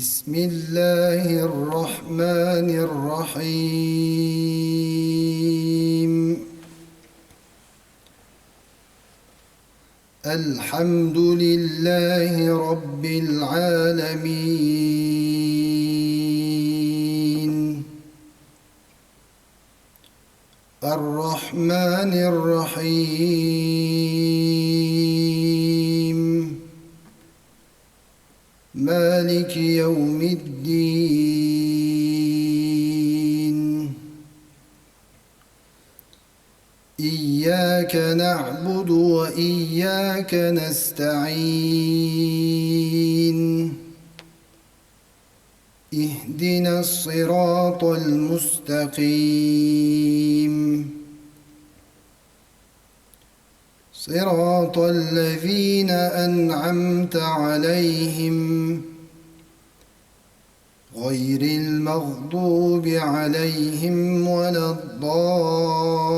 بسم الله الرحمن الرحيم الحمد لله رب العالمين الرحمن الرحيم مالك يوم الدين إياك نعبد وإياك نستعين اهدنا الصراط المستقيم صراط الذين أنعمت عليهم غير المغضوب عليهم ولا الضالين